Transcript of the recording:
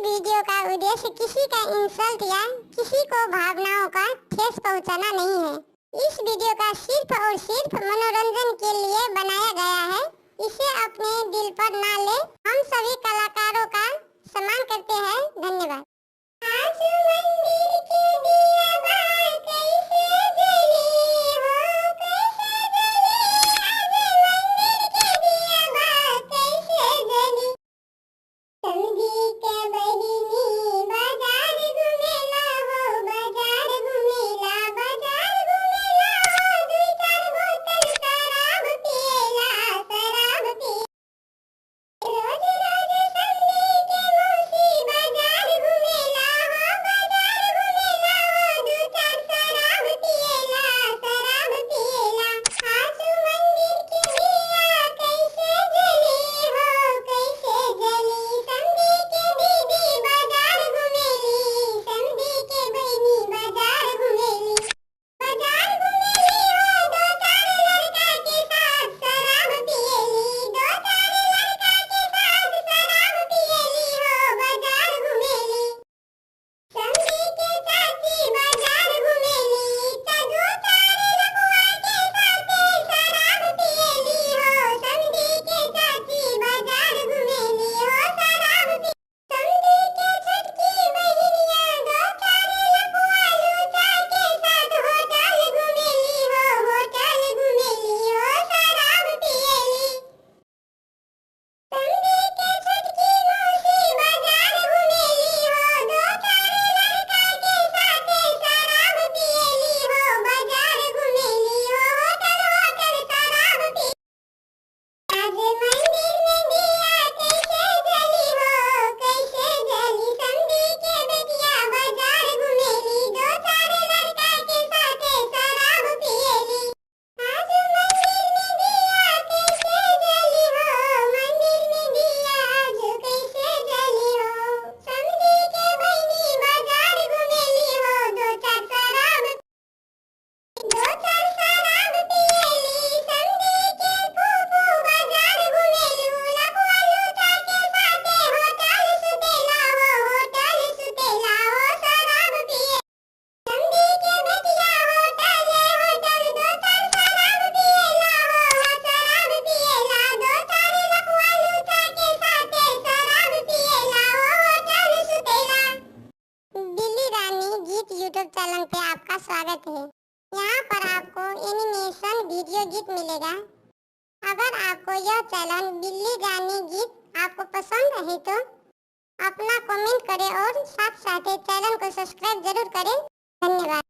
Video का उद्देश्य किसी का इंसल्ट या किसी को भावनाओं का ठेस पहुंचाना नहीं है। इस वीडियो का सिर्फ और सिर्फ मनोरंजन के लिए बनाया गया है। इसे अपने दिल पर ना ले। हम सभी कलाकारों का सम्मान करते हैं। धन्यवाद। आज मंदिर के दिया बार कैसे जले हो, कैसे जले। आज मंदिर के दिया बार कैसे जले। समझी के बहिनी बाजार घुमेला हो, बाजार घुमेला, बाजार घुमेला हो। दुई चार बोतल शराब पिएला, शराब पिए। रोज रोज संडे के मौसी बाजार घुमेला हो, बाजार घुमेला हो। दो चार शराब पिएला, शराब पिएला। आज मंदिर के दिया कैसे जले हो, कैसे जले। समझी के दीदी बाजार घुमेली, समझी के बहिनी बाजार घुमेली, बाजार घुमेली हो। दो चार लड़का के साथ शराब पिएली, दो चार लड़का के साथ शराब पिएली हो। बाजार घुमेली। समझी के चाची बाजार घुमेली, दो चार लड़कुआ के साथ शराब पिएली हो। समझी के चाची बाजार घुमेली हो, शराब पी। समझी के छटकी बहिनिया दो चार लड़कुआ लूचा के साथ होटल घुमेली हो, होटल घुमेली हो। शराब पिएली। समझी के छटकी मौसी बाजार घुमेली हो, दो चार लड़का के साथ शराब पिएली हो। बाजार घुमेली हो, होटल होटल शराब पी। आज मंदिर में दिया कैसे जली हो, कैसे जली। समझी के बेटिया बाजार घुमेली, दो चार लड़का के साथ शराब पिएली। आज मंदिर में दिया कैसे जली हो, मंदिर में दिया आज कैसे जली हो। समझी के बहिनी बाजार घुमेली हो, दो चार शराब पिएली। समझी के फूफू बाजार घुमेलू, लकुआ लूचा के साथ होटल सुतेला हो, होटल सुतेला हो। शराब पिए। समझी के बेटिया होटल होटल दो चार शराब पिएला हो, शराब पिएला। दो चार लकुआ लूचा के साथ शराब पिएला हो, होटल सुतेला। बिल्ली रानी गीत यूट्यूब चैनल पे आपका स्वागत है। यहाँ पर आपको एनिमेशन वीडियो गीत मिलेगा। अगर आपको यह चैनल बिल्ली रानी गीत आपको पसंद है तो अपना कमेंट करें और साथ साथ चैनल को सब्सक्राइब जरूर करें। धन्यवाद।